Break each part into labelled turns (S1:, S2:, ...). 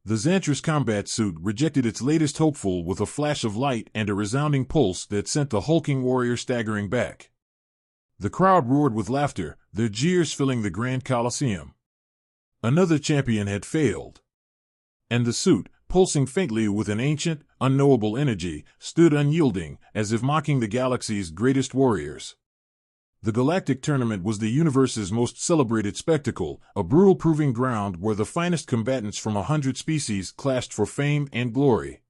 S1: The Xantris combat suit rejected its latest hopeful with a flash of light and a resounding pulse that sent the hulking warrior staggering back. The crowd roared with laughter, their jeers filling the Grand Colosseum. Another champion had failed. And the suit, pulsing faintly with an ancient, unknowable energy, stood unyielding, as if mocking the galaxy's greatest warriors. The Galactic Tournament was the universe's most celebrated spectacle, a brutal proving ground where the finest combatants from 100 species clashed for fame and glory.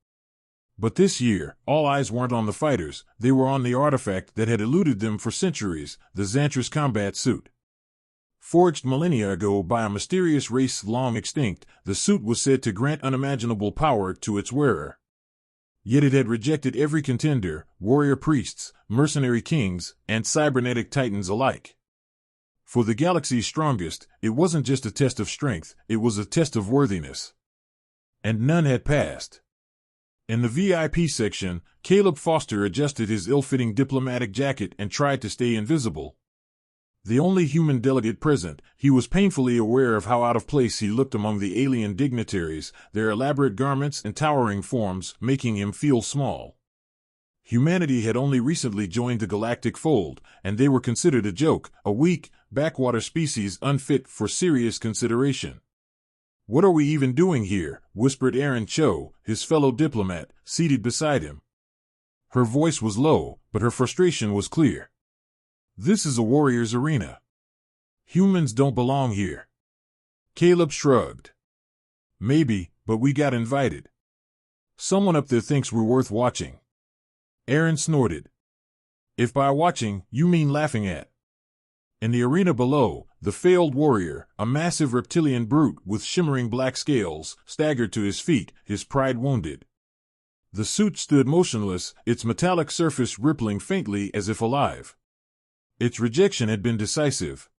S1: But this year, all eyes weren't on the fighters, they were on the artifact that had eluded them for centuries, the Xantris combat suit. Forged millennia ago by a mysterious race long extinct, the suit was said to grant unimaginable power to its wearer. Yet it had rejected every contender, warrior priests, mercenary kings, and cybernetic titans alike. For the galaxy's strongest, it wasn't just a test of strength, it was a test of worthiness. And none had passed. In the VIP section, Caleb Foster adjusted his ill-fitting diplomatic jacket and tried to stay invisible. The only human delegate present, he was painfully aware of how out of place he looked among the alien dignitaries, their elaborate garments and towering forms making him feel small. Humanity had only recently joined the galactic fold, and they were considered a joke, a weak, backwater species unfit for serious consideration. "What are we even doing here?" whispered Aaron Cho, his fellow diplomat, seated beside him. Her voice was low, but her frustration was clear. "This is a warrior's arena. Humans don't belong here." Caleb shrugged. "Maybe, but we got invited. Someone up there thinks we're worth watching." Aaron snorted. "If by watching, you mean laughing at." In the arena below, the failed warrior, a massive reptilian brute with shimmering black scales, staggered to his feet, his pride wounded. The suit stood motionless, its metallic surface rippling faintly as if alive. Its rejection had been decisive.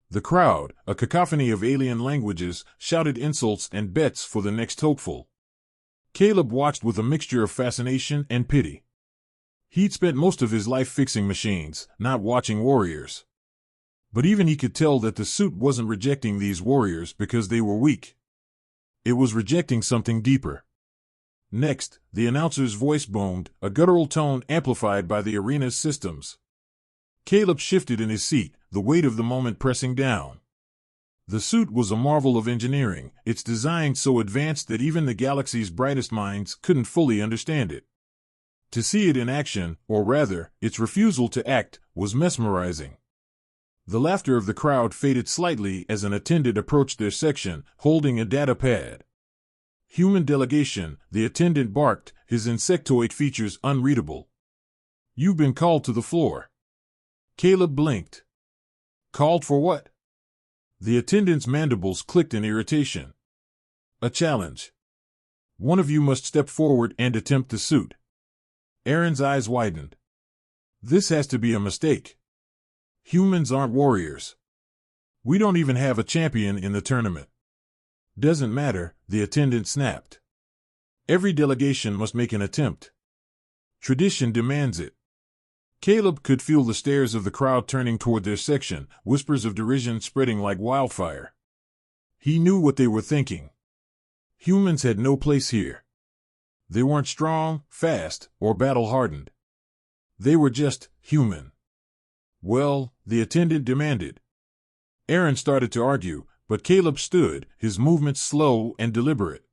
S1: The crowd, a cacophony of alien languages, shouted insults and bets for the next hopeful. Caleb watched with a mixture of fascination and pity. He'd spent most of his life fixing machines, not watching warriors. But even he could tell that the suit wasn't rejecting these warriors because they were weak. It was rejecting something deeper. Next, the announcer's voice boomed, a guttural tone amplified by the arena's systems. Caleb shifted in his seat, the weight of the moment pressing down. The suit was a marvel of engineering, its design so advanced that even the galaxy's brightest minds couldn't fully understand it. To see it in action, or rather, its refusal to act, was mesmerizing. The laughter of the crowd faded slightly as an attendant approached their section, holding a data pad. "Human delegation," the attendant barked, his insectoid features unreadable. "You've been called to the floor." Caleb blinked. "Called for what?" The attendant's mandibles clicked in irritation. "A challenge. One of you must step forward and attempt the suit." Aaron's eyes widened. "This has to be a mistake. Humans aren't warriors. We don't even have a champion in the tournament." "Doesn't matter," the attendant snapped. "Every delegation must make an attempt. Tradition demands it." Caleb could feel the stares of the crowd turning toward their section, whispers of derision spreading like wildfire. He knew what they were thinking. Humans had no place here. They weren't strong, fast, or battle-hardened. They were just human. "Well," the attendant demanded. Aaron started to argue, but Caleb stood, his movements slow and deliberate.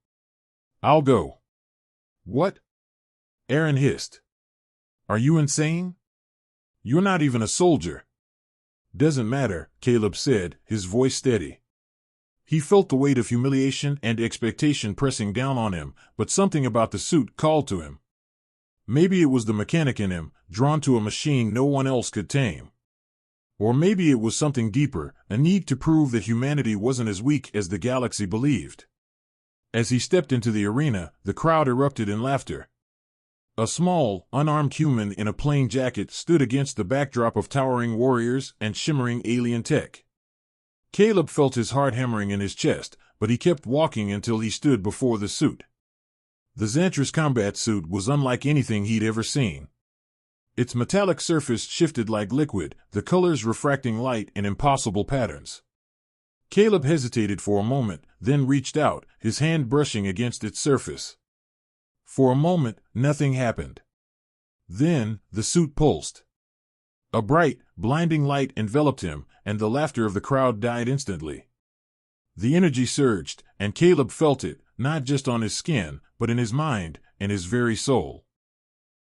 S1: "I'll go." "What?" Aaron hissed. "Are you insane? You're not even a soldier." "Doesn't matter," Caleb said, his voice steady. He felt the weight of humiliation and expectation pressing down on him, but something about the suit called to him. Maybe it was the mechanic in him, drawn to a machine no one else could tame. Or maybe it was something deeper, a need to prove that humanity wasn't as weak as the galaxy believed. As he stepped into the arena, the crowd erupted in laughter. A small, unarmed human in a plain jacket stood against the backdrop of towering warriors and shimmering alien tech. Caleb felt his heart hammering in his chest, but he kept walking until he stood before the suit. The Xantris combat suit was unlike anything he'd ever seen. Its metallic surface shifted like liquid, the colors refracting light in impossible patterns. Caleb hesitated for a moment, then reached out, his hand brushing against its surface. For a moment, nothing happened. Then, the suit pulsed. A bright, blinding light enveloped him, and the laughter of the crowd died instantly. The energy surged, and Caleb felt it, not just on his skin, but in his mind, and his very soul.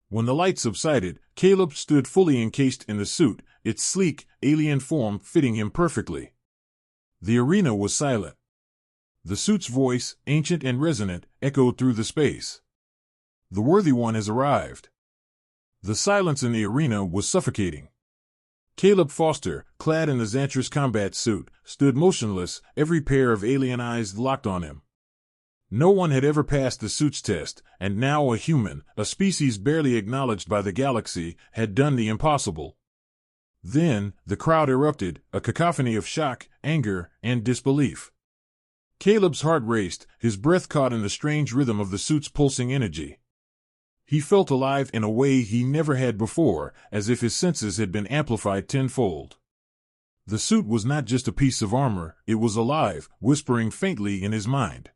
S1: When the light subsided, Caleb stood fully encased in the suit, its sleek, alien form fitting him perfectly. The arena was silent. The suit's voice, ancient and resonant, echoed through the space. The worthy one has arrived. The silence in the arena was suffocating. Caleb Foster, clad in the Xantris combat suit, stood motionless, every pair of alien eyes locked on him. No one had ever passed the suit's test, and now a human, a species barely acknowledged by the galaxy, had done the impossible. Then, the crowd erupted, a cacophony of shock, anger, and disbelief. Caleb's heart raced, his breath caught in the strange rhythm of the suit's pulsing energy. He felt alive in a way he never had before, as if his senses had been amplified tenfold. The suit was not just a piece of armor, it was alive, whispering faintly in his mind.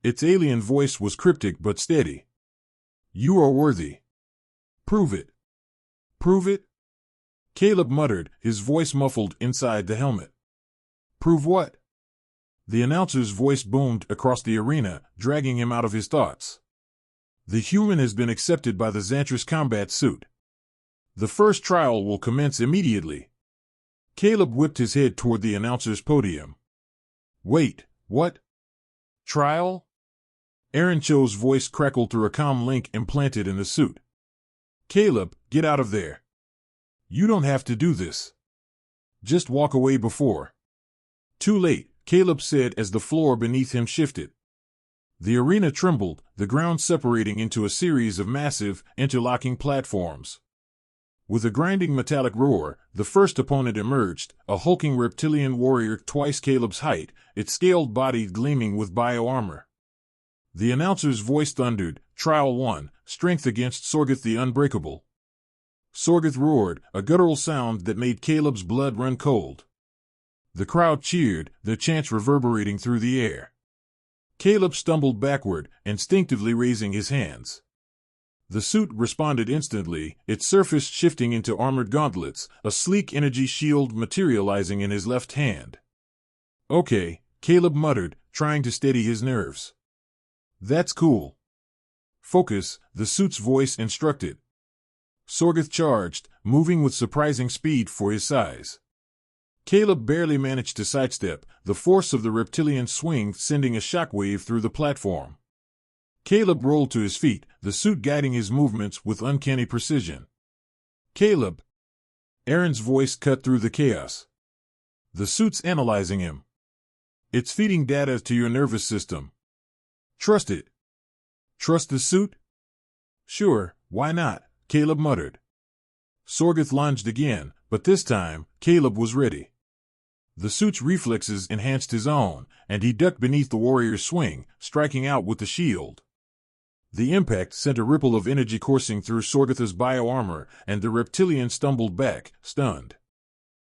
S1: Its alien voice was cryptic but steady. "You are worthy. Prove it. Prove it?" Caleb muttered, his voice muffled inside the helmet. "Prove what?" The announcer's voice boomed across the arena, dragging him out of his thoughts. "The human has been accepted by the Xantris combat suit. The first trial will commence immediately." Caleb whipped his head toward the announcer's podium. "Wait, what? Trial?" Aaron Cho's voice crackled through a comm link implanted in the suit. "Caleb, get out of there. You don't have to do this. Just walk away before." "Too late," Caleb said as the floor beneath him shifted. The arena trembled, the ground separating into a series of massive, interlocking platforms. With a grinding metallic roar, the first opponent emerged, a hulking reptilian warrior twice Caleb's height, its scaled body gleaming with bioarmor. The announcer's voice thundered, "Trial 1, strength against Sorgoth the Unbreakable." Sorgoth roared, a guttural sound that made Caleb's blood run cold. The crowd cheered, their chants reverberating through the air. Caleb stumbled backward, instinctively raising his hands. The suit responded instantly, its surface shifting into armored gauntlets, a sleek energy shield materializing in his left hand. "Okay," Caleb muttered, trying to steady his nerves. "That's cool. Focus," the suit's voice instructed. Sorgoth charged, moving with surprising speed for his size. Caleb barely managed to sidestep, the force of the reptilian swing sending a shockwave through the platform. Caleb rolled to his feet, the suit guiding his movements with uncanny precision. "Caleb!" Aaron's voice cut through the chaos. "The suit's analyzing him. It's feeding data to your nervous system. Trust it." "Trust the suit?" "Sure, why not?" Caleb muttered. Sorgoth lunged again, but this time, Caleb was ready. The suit's reflexes enhanced his own, and he ducked beneath the warrior's swing, striking out with the shield. The impact sent a ripple of energy coursing through Sorgoth's bioarmor, and the reptilian stumbled back, stunned.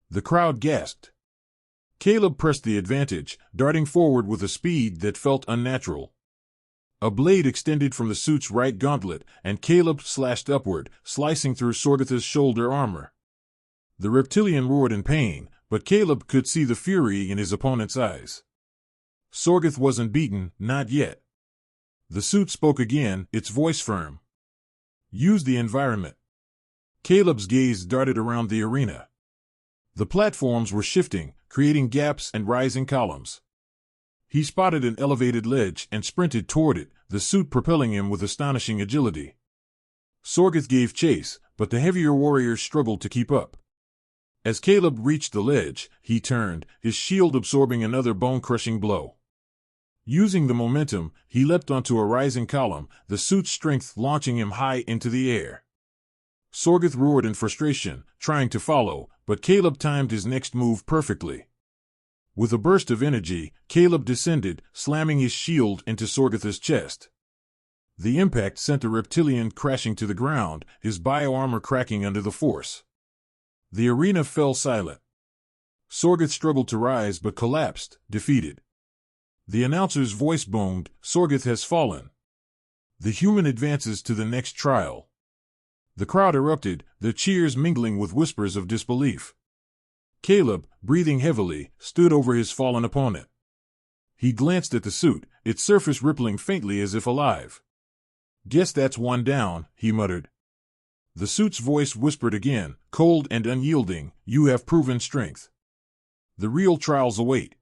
S1: The crowd gasped. Caleb pressed the advantage, darting forward with a speed that felt unnatural. A blade extended from the suit's right gauntlet, and Caleb slashed upward, slicing through Sorgoth's shoulder armor. The reptilian roared in pain, but Caleb could see the fury in his opponent's eyes. Sorgoth wasn't beaten, not yet. The suit spoke again, its voice firm. "Use the environment." Caleb's gaze darted around the arena. The platforms were shifting, creating gaps and rising columns. He spotted an elevated ledge and sprinted toward it, the suit propelling him with astonishing agility. Sorgoth gave chase, but the heavier warriors struggled to keep up. As Caleb reached the ledge, he turned, his shield absorbing another bone-crushing blow. Using the momentum, he leapt onto a rising column, the suit's strength launching him high into the air. Sorgoth roared in frustration, trying to follow, but Caleb timed his next move perfectly. With a burst of energy, Caleb descended, slamming his shield into Sorgoth's chest. The impact sent the reptilian crashing to the ground, his bioarmor cracking under the force. The arena fell silent. Sorgoth struggled to rise but collapsed, defeated. The announcer's voice boomed, "Sorgoth has fallen. The human advances to the next trial." The crowd erupted, their cheers mingling with whispers of disbelief. Caleb, breathing heavily, stood over his fallen opponent. He glanced at the suit, its surface rippling faintly as if alive. "Guess that's one down," he muttered. The suit's voice whispered again, cold and unyielding, "You have proven strength. The real trials await."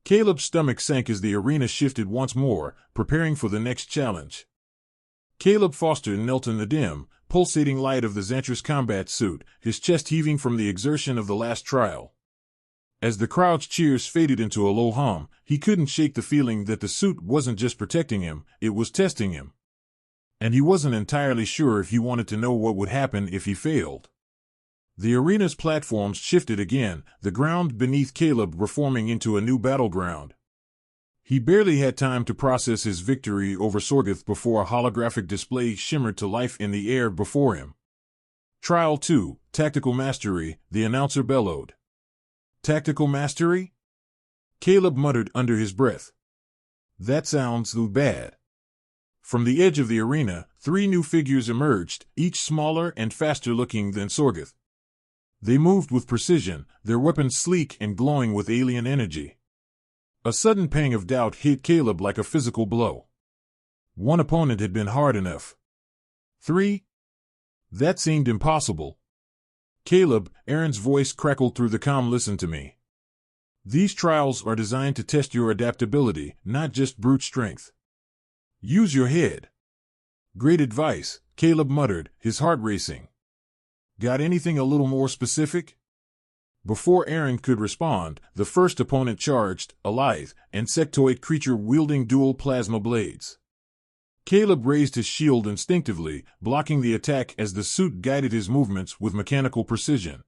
S1: Caleb's stomach sank as the arena shifted once more, preparing for the next challenge. Caleb Foster knelt in the dim, pulsating light of the Xantris combat suit, his chest heaving from the exertion of the last trial. As the crowd's cheers faded into a low hum, he couldn't shake the feeling that the suit wasn't just protecting him, it was testing him. And he wasn't entirely sure if he wanted to know what would happen if he failed. The arena's platforms shifted again, the ground beneath Caleb reforming into a new battleground. He barely had time to process his victory over Sorgoth before a holographic display shimmered to life in the air before him. "Trial 2, Tactical Mastery," the announcer bellowed. "Tactical Mastery?" Caleb muttered under his breath. "That sounds bad." From the edge of the arena, 3 new figures emerged, each smaller and faster looking than Sorgoth. They moved with precision, their weapons sleek and glowing with alien energy. A sudden pang of doubt hit Caleb like a physical blow. One opponent had been hard enough. 3? That seemed impossible. "Caleb," Aaron's voice crackled through the comm, "listen to me. These trials are designed to test your adaptability, not just brute strength. Use your head." "Great advice," Caleb muttered, his heart racing. "Got anything a little more specific?" Before Aaron could respond, the first opponent charged, a lithe, insectoid creature wielding dual plasma blades. Caleb raised his shield instinctively, blocking the attack as the suit guided his movements with mechanical precision.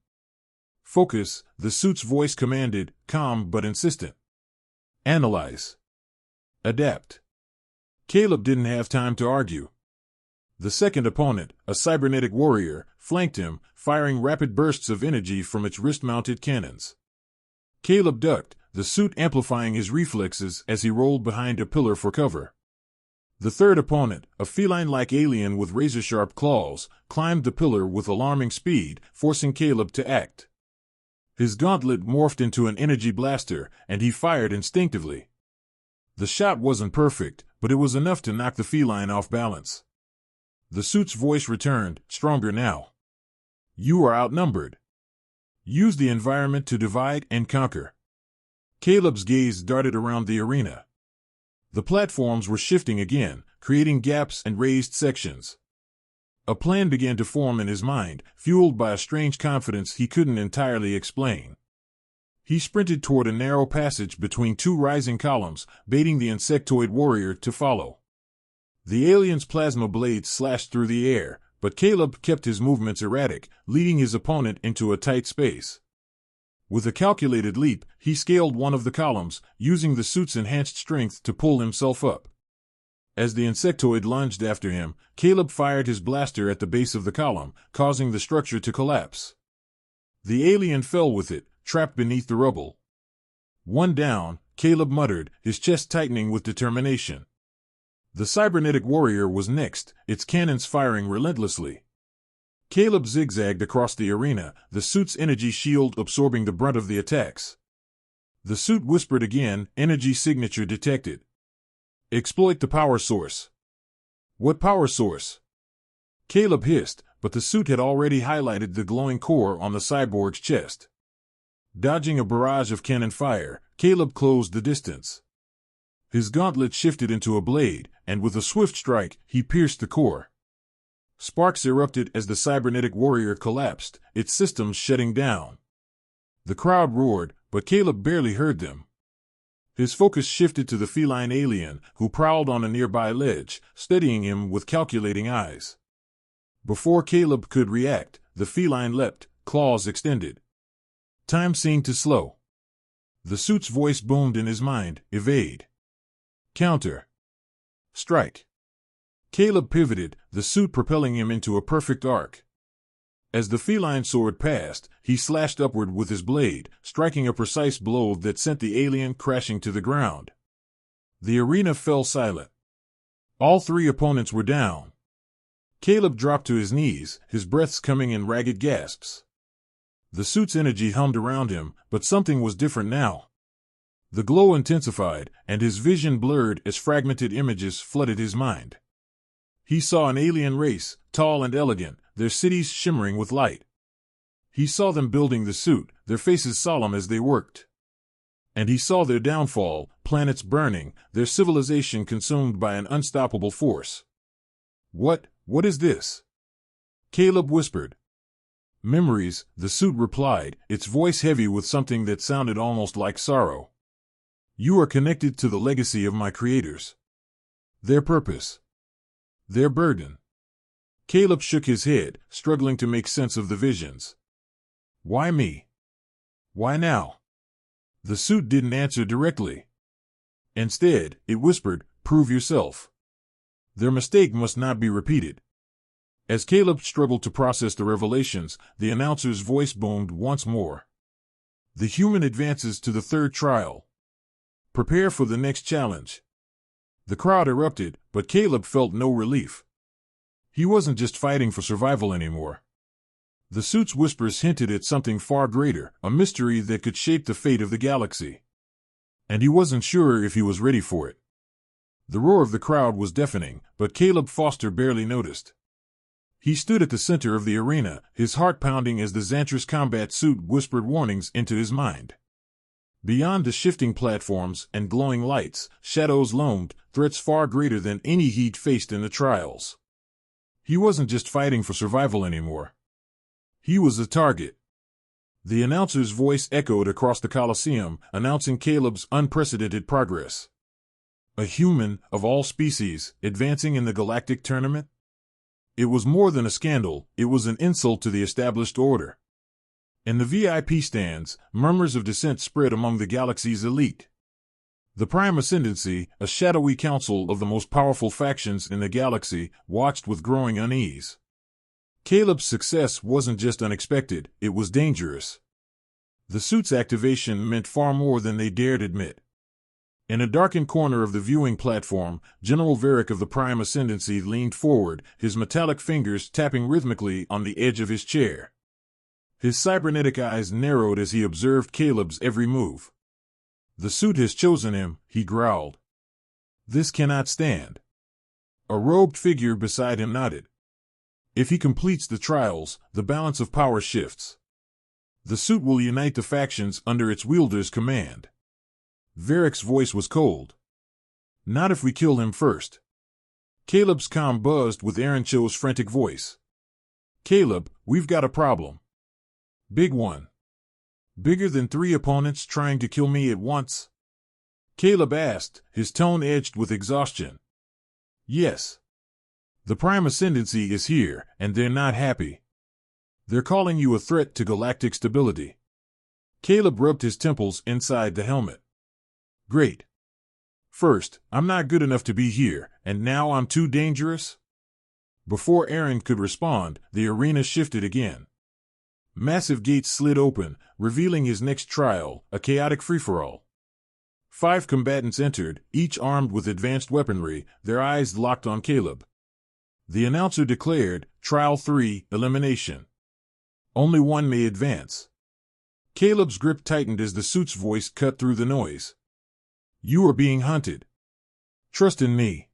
S1: "Focus," the suit's voice commanded, calm but insistent. "Analyze. Adapt." Caleb didn't have time to argue. The second opponent, a cybernetic warrior, flanked him, firing rapid bursts of energy from its wrist-mounted cannons. Caleb ducked, the suit amplifying his reflexes as he rolled behind a pillar for cover. The third opponent, a feline-like alien with razor-sharp claws, climbed the pillar with alarming speed, forcing Caleb to act. His gauntlet morphed into an energy blaster, and he fired instinctively. The shot wasn't perfect, but it was enough to knock the feline off balance. The suit's voice returned, stronger now. "You are outnumbered. Use the environment to divide and conquer." Caleb's gaze darted around the arena. The platforms were shifting again, creating gaps and raised sections. A plan began to form in his mind, fueled by a strange confidence he couldn't entirely explain. He sprinted toward a narrow passage between 2 rising columns, baiting the insectoid warrior to follow. The alien's plasma blades slashed through the air, but Caleb kept his movements erratic, leading his opponent into a tight space. With a calculated leap, he scaled one of the columns, using the suit's enhanced strength to pull himself up. As the insectoid lunged after him, Caleb fired his blaster at the base of the column, causing the structure to collapse. The alien fell with it, trapped beneath the rubble. "One down," Caleb muttered, his chest tightening with determination. The cybernetic warrior was next, its cannons firing relentlessly. Caleb zigzagged across the arena, the suit's energy shield absorbing the brunt of the attacks. The suit whispered again, "Energy signature detected. Exploit the power source." "What power source?" Caleb hissed, but the suit had already highlighted the glowing core on the cyborg's chest. Dodging a barrage of cannon fire, Caleb closed the distance. His gauntlet shifted into a blade, and with a swift strike, he pierced the core. Sparks erupted as the cybernetic warrior collapsed, its systems shutting down. The crowd roared, but Caleb barely heard them. His focus shifted to the feline alien, who prowled on a nearby ledge, studying him with calculating eyes. Before Caleb could react, the feline leapt, claws extended. Time seemed to slow. The suit's voice boomed in his mind, "Evade. Counter. Strike." Caleb pivoted, the suit propelling him into a perfect arc. As the feline soared past, he slashed upward with his blade, striking a precise blow that sent the alien crashing to the ground. The arena fell silent. All three opponents were down. Caleb dropped to his knees, his breaths coming in ragged gasps. The suit's energy hummed around him, but something was different now. The glow intensified, and his vision blurred as fragmented images flooded his mind. He saw an alien race, tall and elegant, their cities shimmering with light. He saw them building the suit, their faces solemn as they worked. And he saw their downfall, planets burning, their civilization consumed by an unstoppable force. What is this? Caleb whispered. Memories, the suit replied, its voice heavy with something that sounded almost like sorrow. You are connected to the legacy of my creators. Their purpose. Their burden. Caleb shook his head, struggling to make sense of the visions. Why me? Why now? The suit didn't answer directly. Instead, it whispered, prove yourself. Their mistake must not be repeated. As Caleb struggled to process the revelations, the announcer's voice boomed once more. The human advances to the third trial. Prepare for the next challenge. The crowd erupted, but Caleb felt no relief. He wasn't just fighting for survival anymore. The suit's whispers hinted at something far greater, a mystery that could shape the fate of the galaxy. And he wasn't sure if he was ready for it. The roar of the crowd was deafening, but Caleb Foster barely noticed. He stood at the center of the arena, his heart pounding as the Xantris combat suit whispered warnings into his mind. Beyond the shifting platforms and glowing lights, shadows loomed, threats far greater than any he'd faced in the trials. He wasn't just fighting for survival anymore. He was the target. The announcer's voice echoed across the Colosseum, announcing Caleb's unprecedented progress. A human, of all species, advancing in the Galactic Tournament? It was more than a scandal, it was an insult to the established order. In the VIP stands, murmurs of dissent spread among the galaxy's elite. The Prime Ascendancy, a shadowy council of the most powerful factions in the galaxy, watched with growing unease. Caleb's success wasn't just unexpected, it was dangerous. The suit's activation meant far more than they dared admit. In a darkened corner of the viewing platform, General Varric of the Prime Ascendancy leaned forward, his metallic fingers tapping rhythmically on the edge of his chair. His cybernetic eyes narrowed as he observed Caleb's every move. The suit has chosen him, he growled. This cannot stand. A robed figure beside him nodded. If he completes the trials, the balance of power shifts. The suit will unite the factions under its wielder's command. Varric's voice was cold. Not if we kill him first. Caleb's comm buzzed with Aaron Cho's frantic voice. Caleb, we've got a problem. Big one. Bigger than 3 opponents trying to kill me at once? Caleb asked, his tone edged with exhaustion. Yes. The Prime Ascendancy is here, and they're not happy. They're calling you a threat to galactic stability. Caleb rubbed his temples inside the helmet. Great. First, I'm not good enough to be here, and now I'm too dangerous? Before Aaron could respond, the arena shifted again. Massive gates slid open, revealing his next trial, a chaotic free-for-all. 5 combatants entered, each armed with advanced weaponry, their eyes locked on Caleb. The announcer declared, Trial 3, Elimination. Only one may advance. Caleb's grip tightened as the suit's voice cut through the noise. You are being hunted. Trust in me.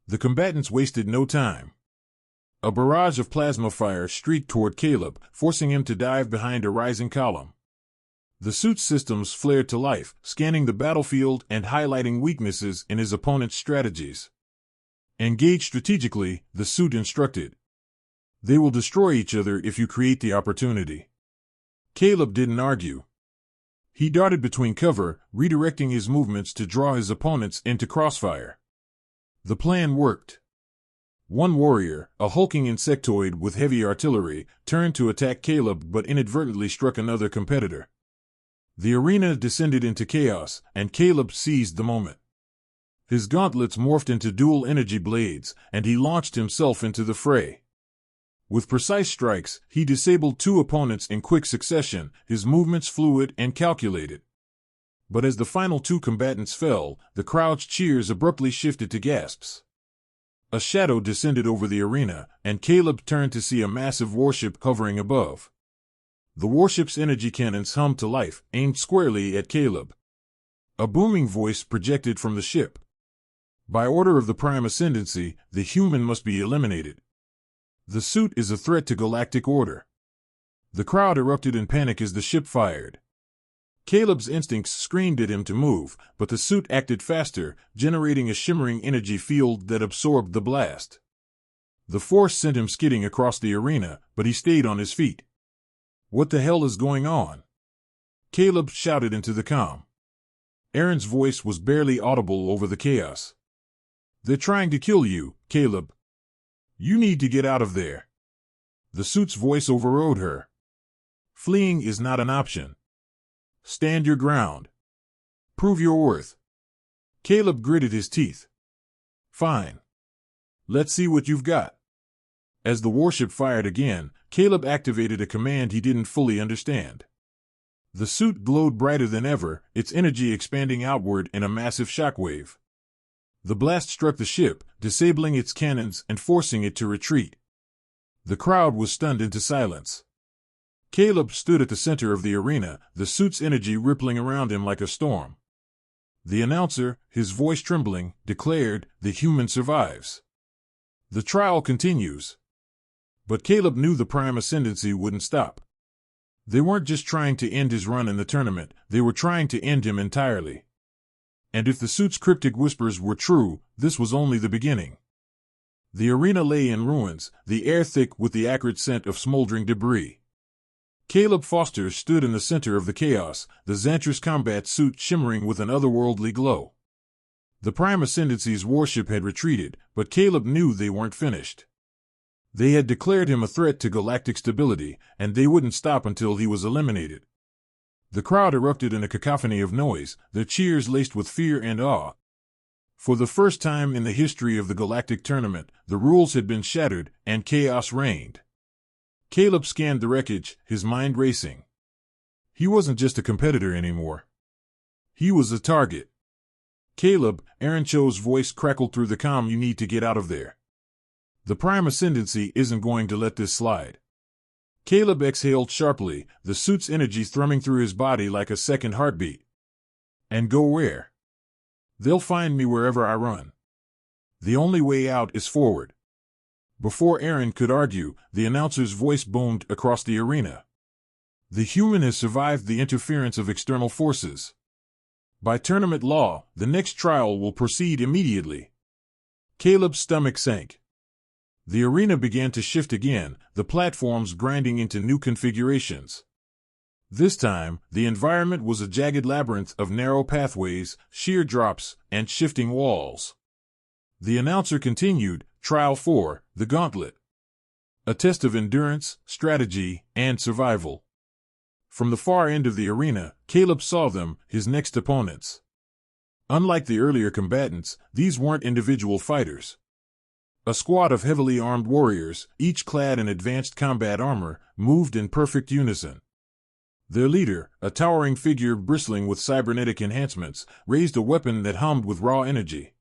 S1: The combatants wasted no time. A barrage of plasma fire streaked toward Caleb, forcing him to dive behind a rising column. The suit's systems flared to life, scanning the battlefield and highlighting weaknesses in his opponent's strategies. Engage strategically, the suit instructed. They will destroy each other if you create the opportunity. Caleb didn't argue. He darted between cover, redirecting his movements to draw his opponents into crossfire. The plan worked. One warrior, a hulking insectoid with heavy artillery, turned to attack Caleb but inadvertently struck another competitor. The arena descended into chaos, and Caleb seized the moment. His gauntlets morphed into dual energy blades, and he launched himself into the fray. With precise strikes, he disabled two opponents in quick succession, his movements fluid and calculated. But as the final two combatants fell, the crowd's cheers abruptly shifted to gasps. A shadow descended over the arena, and Caleb turned to see a massive warship hovering above. The warship's energy cannons hummed to life, aimed squarely at Caleb. A booming voice projected from the ship. By order of the Prime Ascendancy, the human must be eliminated. The suit is a threat to galactic order. The crowd erupted in panic as the ship fired. Caleb's instincts screamed at him to move, but the suit acted faster, generating a shimmering energy field that absorbed the blast. The force sent him skidding across the arena, but he stayed on his feet. "What the hell is going on?" Caleb shouted into the comm. Aaron's voice was barely audible over the chaos. "They're trying to kill you, Caleb. You need to get out of there." The suit's voice overrode her. "Fleeing is not an option. Stand your ground. Prove your worth." Caleb gritted his teeth. "Fine. Let's see what you've got." As the warship fired again, Caleb activated a command he didn't fully understand. The suit glowed brighter than ever, its energy expanding outward in a massive shockwave. The blast struck the ship, disabling its cannons and forcing it to retreat. The crowd was stunned into silence. Caleb stood at the center of the arena, the suit's energy rippling around him like a storm. The announcer, his voice trembling, declared, "The human survives. The trial continues." But Caleb knew the Prime Ascendancy wouldn't stop. They weren't just trying to end his run in the tournament, they were trying to end him entirely. And if the suit's cryptic whispers were true, this was only the beginning. The arena lay in ruins, the air thick with the acrid scent of smoldering debris. Caleb Foster stood in the center of the chaos, the Xantris combat suit shimmering with an otherworldly glow. The Prime Ascendancy's warship had retreated, but Caleb knew they weren't finished. They had declared him a threat to galactic stability, and they wouldn't stop until he was eliminated. The crowd erupted in a cacophony of noise, their cheers laced with fear and awe. For the first time in the history of the Galactic Tournament, the rules had been shattered, and chaos reigned. Caleb scanned the wreckage, his mind racing. He wasn't just a competitor anymore. He was a target. "Caleb," Aaron Cho's voice crackled through the comm, "you need to get out of there. The Prime Ascendancy isn't going to let this slide." Caleb exhaled sharply, the suit's energy thrumming through his body like a second heartbeat. "And go where?" "They'll find me wherever I run. The only way out is forward." Before Aaron could argue, the announcer's voice boomed across the arena. "The human has survived the interference of external forces. By tournament law, the next trial will proceed immediately." Caleb's stomach sank. The arena began to shift again, the platforms grinding into new configurations. This time, the environment was a jagged labyrinth of narrow pathways, sheer drops, and shifting walls. The announcer continued, "Trial 4, the Gauntlet. A test of endurance, strategy, and survival." From the far end of the arena, Caleb saw them, his next opponents. Unlike the earlier combatants, these weren't individual fighters. A squad of heavily armed warriors, each clad in advanced combat armor, moved in perfect unison. Their leader, a towering figure bristling with cybernetic enhancements, raised a weapon that hummed with raw energy.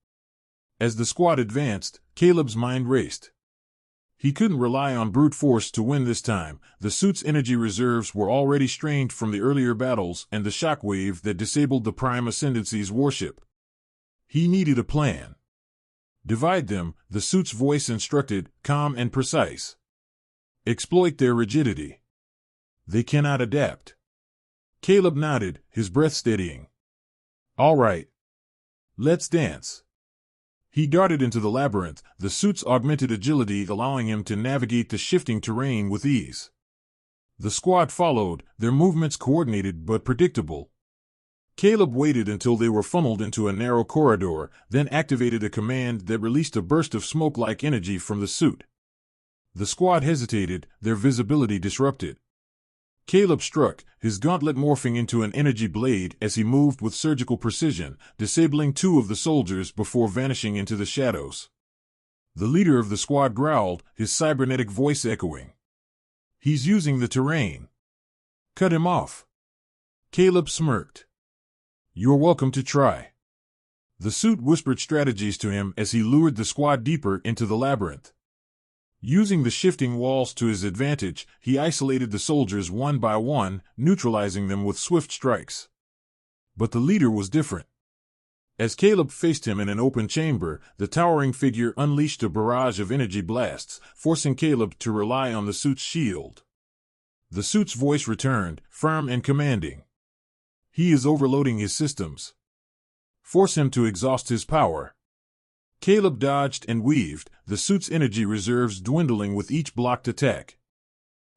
S1: As the squad advanced, Caleb's mind raced. He couldn't rely on brute force to win this time. The suit's energy reserves were already strained from the earlier battles and the shockwave that disabled the Prime Ascendancy's warship. He needed a plan. "Divide them," the suit's voice instructed, calm and precise. "Exploit their rigidity. They cannot adapt." Caleb nodded, his breath steadying. "All right. Let's dance." He darted into the labyrinth, the suit's augmented agility allowing him to navigate the shifting terrain with ease. The squad followed, their movements coordinated but predictable. Caleb waited until they were funneled into a narrow corridor, then activated a command that released a burst of smoke-like energy from the suit. The squad hesitated, their visibility disrupted. Caleb struck, his gauntlet morphing into an energy blade as he moved with surgical precision, disabling two of the soldiers before vanishing into the shadows. The leader of the squad growled, his cybernetic voice echoing. He's using the terrain. Cut him off. Caleb smirked. You're welcome to try. The suit whispered strategies to him as he lured the squad deeper into the labyrinth. Using the shifting walls to his advantage, he isolated the soldiers one by one, neutralizing them with swift strikes. But the leader was different. As Caleb faced him in an open chamber, the towering figure unleashed a barrage of energy blasts, forcing Caleb to rely on the suit's shield. The suit's voice returned, firm and commanding. He is overloading his systems. Force him to exhaust his power. Caleb dodged and weaved, the suit's energy reserves dwindling with each blocked attack.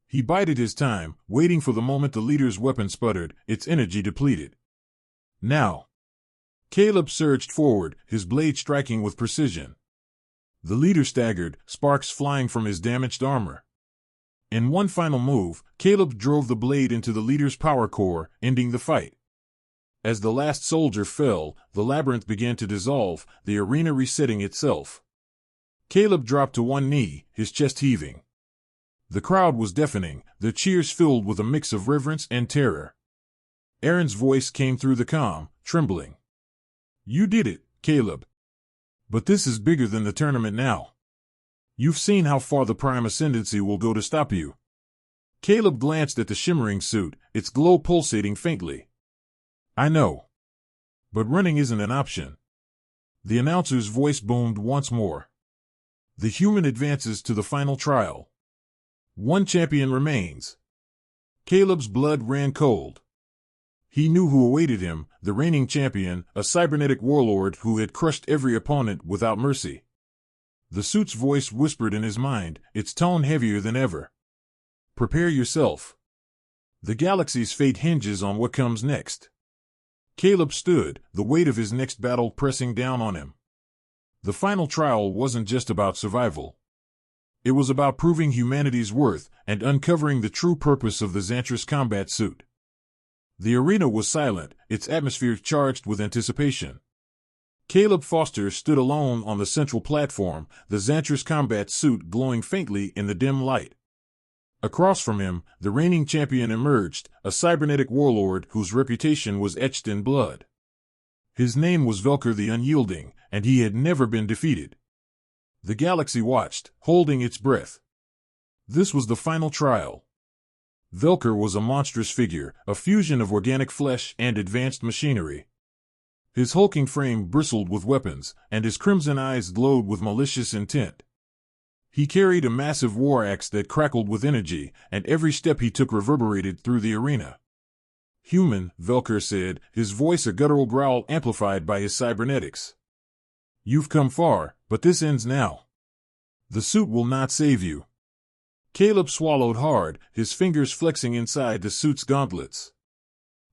S1: He bided his time, waiting for the moment the leader's weapon sputtered, its energy depleted. Now. Caleb surged forward, his blade striking with precision. The leader staggered, sparks flying from his damaged armor. In one final move, Caleb drove the blade into the leader's power core, ending the fight. As the last soldier fell, the labyrinth began to dissolve, the arena resetting itself. Caleb dropped to one knee, his chest heaving. The crowd was deafening, the cheers filled with a mix of reverence and terror. Aaron's voice came through the comm, trembling. You did it, Caleb. But this is bigger than the tournament now. You've seen how far the Prime Ascendancy will go to stop you. Caleb glanced at the shimmering suit, its glow pulsating faintly. I know. But running isn't an option. The announcer's voice boomed once more. The human advances to the final trial. One champion remains. Caleb's blood ran cold. He knew who awaited him, the reigning champion, a cybernetic warlord who had crushed every opponent without mercy. The suit's voice whispered in his mind, its tone heavier than ever. Prepare yourself. The galaxy's fate hinges on what comes next. Caleb stood, the weight of his next battle pressing down on him. The final trial wasn't just about survival. It was about proving humanity's worth and uncovering the true purpose of the Xantris combat suit. The arena was silent, its atmosphere charged with anticipation. Caleb Foster stood alone on the central platform, the Xantris combat suit glowing faintly in the dim light. Across from him, the reigning champion emerged, a cybernetic warlord whose reputation was etched in blood. His name was Velker the Unyielding, and he had never been defeated. The galaxy watched, holding its breath. This was the final trial. Velker was a monstrous figure, a fusion of organic flesh and advanced machinery. His hulking frame bristled with weapons, and his crimson eyes glowed with malicious intent. He carried a massive war axe that crackled with energy, and every step he took reverberated through the arena. Human, Velker said, his voice a guttural growl amplified by his cybernetics. You've come far, but this ends now. The suit will not save you. Caleb swallowed hard, his fingers flexing inside the suit's gauntlets.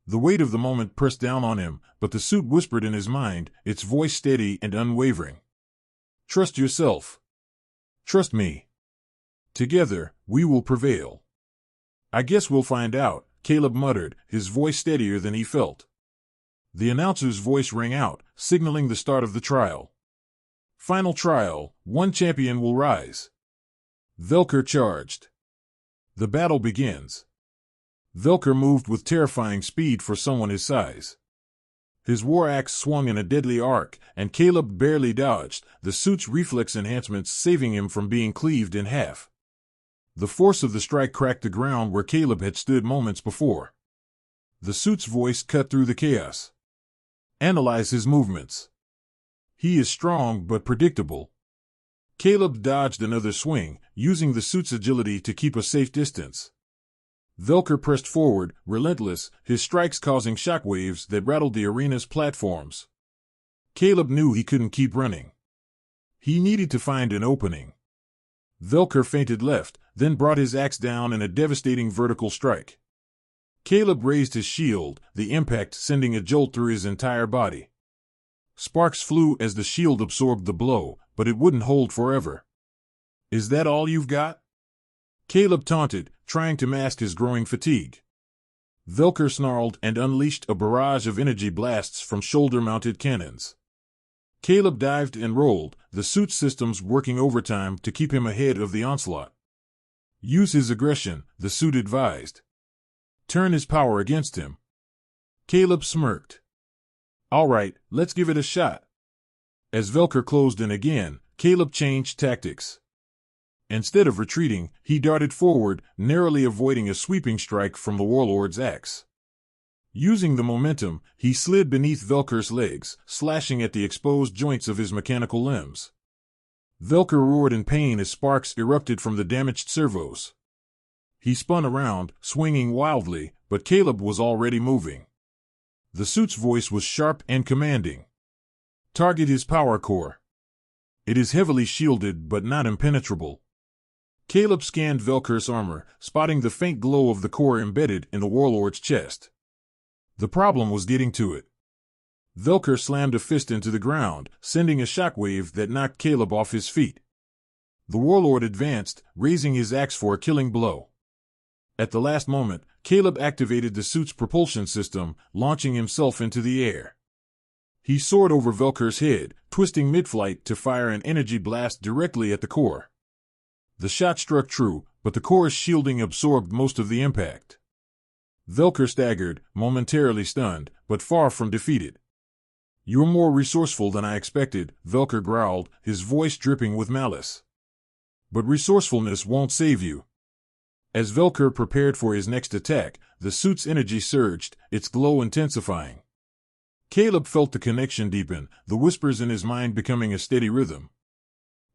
S1: The weight of the moment pressed down on him, but the suit whispered in his mind, its voice steady and unwavering. Trust yourself. Trust me. Together, we will prevail. I guess we'll find out, Caleb muttered, his voice steadier than he felt. The announcer's voice rang out, signaling the start of the trial. Final trial, one champion will rise. Velker charged. The battle begins. Velker moved with terrifying speed for someone his size. His war axe swung in a deadly arc, and Caleb barely dodged, the suit's reflex enhancements saving him from being cleaved in half. The force of the strike cracked the ground where Caleb had stood moments before. The suit's voice cut through the chaos. Analyze his movements. He is strong but predictable. Caleb dodged another swing, using the suit's agility to keep a safe distance. Velker pressed forward, relentless, his strikes causing shockwaves that rattled the arena's platforms. Caleb knew he couldn't keep running. He needed to find an opening. Velker feinted left, then brought his axe down in a devastating vertical strike. Caleb raised his shield, the impact sending a jolt through his entire body. Sparks flew as the shield absorbed the blow, but it wouldn't hold forever. Is that all you've got? Caleb taunted, trying to mask his growing fatigue. Velker snarled and unleashed a barrage of energy blasts from shoulder-mounted cannons. Caleb dived and rolled, the suit's systems working overtime to keep him ahead of the onslaught. Use his aggression, the suit advised. Turn his power against him. Caleb smirked. All right, let's give it a shot. As Velker closed in again, Caleb changed tactics. Instead of retreating, he darted forward, narrowly avoiding a sweeping strike from the warlord's axe. Using the momentum, he slid beneath Velker's legs, slashing at the exposed joints of his mechanical limbs. Velker roared in pain as sparks erupted from the damaged servos. He spun around, swinging wildly, but Caleb was already moving. The suit's voice was sharp and commanding. Target his power core. It is heavily shielded but not impenetrable. Caleb scanned Velker's armor, spotting the faint glow of the core embedded in the warlord's chest. The problem was getting to it. Velker slammed a fist into the ground, sending a shockwave that knocked Caleb off his feet. The warlord advanced, raising his axe for a killing blow. At the last moment, Caleb activated the suit's propulsion system, launching himself into the air. He soared over Velker's head, twisting mid-flight to fire an energy blast directly at the core. The shot struck true, but the core's shielding absorbed most of the impact. Velker staggered, momentarily stunned, but far from defeated. "You're more resourceful than I expected," Velker growled, his voice dripping with malice. "But resourcefulness won't save you." As Velker prepared for his next attack, the suit's energy surged, its glow intensifying. Caleb felt the connection deepen, the whispers in his mind becoming a steady rhythm.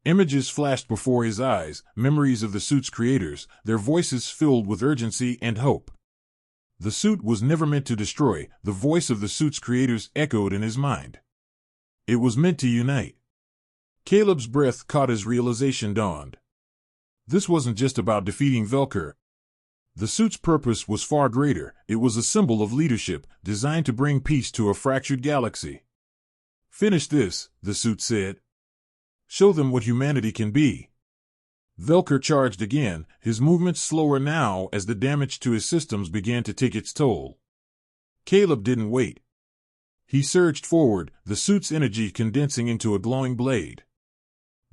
S1: Images flashed before his eyes, memories of the suit's creators, their voices filled with urgency and hope. The suit was never meant to destroy, the voice of the suit's creators echoed in his mind. It was meant to unite. Caleb's breath caught as realization dawned. This wasn't just about defeating Velker. The suit's purpose was far greater. It was a symbol of leadership, designed to bring peace to a fractured galaxy. "Finish this," the suit said. "Show them what humanity can be." Velker charged again, his movements slower now as the damage to his systems began to take its toll. Caleb didn't wait. He surged forward, the suit's energy condensing into a glowing blade.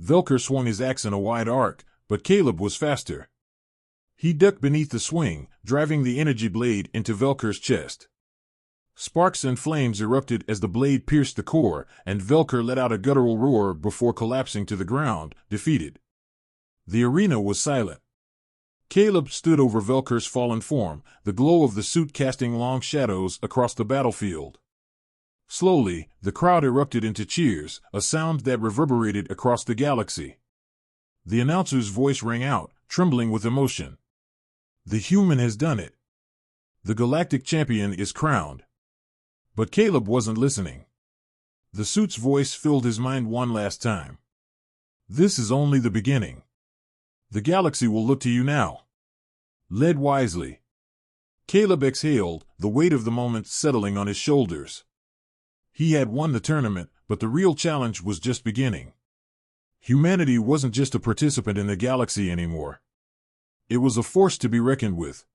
S1: Velker swung his axe in a wide arc, but Caleb was faster. He ducked beneath the swing, driving the energy blade into Velker's chest. Sparks and flames erupted as the blade pierced the core, and Velker let out a guttural roar before collapsing to the ground, defeated. The arena was silent. Caleb stood over Velker's fallen form, the glow of the suit casting long shadows across the battlefield. Slowly, the crowd erupted into cheers, a sound that reverberated across the galaxy. The announcer's voice rang out, trembling with emotion. "The human has done it. The Galactic Champion is crowned." But Caleb wasn't listening. The suit's voice filled his mind one last time. "This is only the beginning. The galaxy will look to you now. Lead wisely." Caleb exhaled, the weight of the moment settling on his shoulders. He had won the tournament, but the real challenge was just beginning. Humanity wasn't just a participant in the galaxy anymore. It was a force to be reckoned with.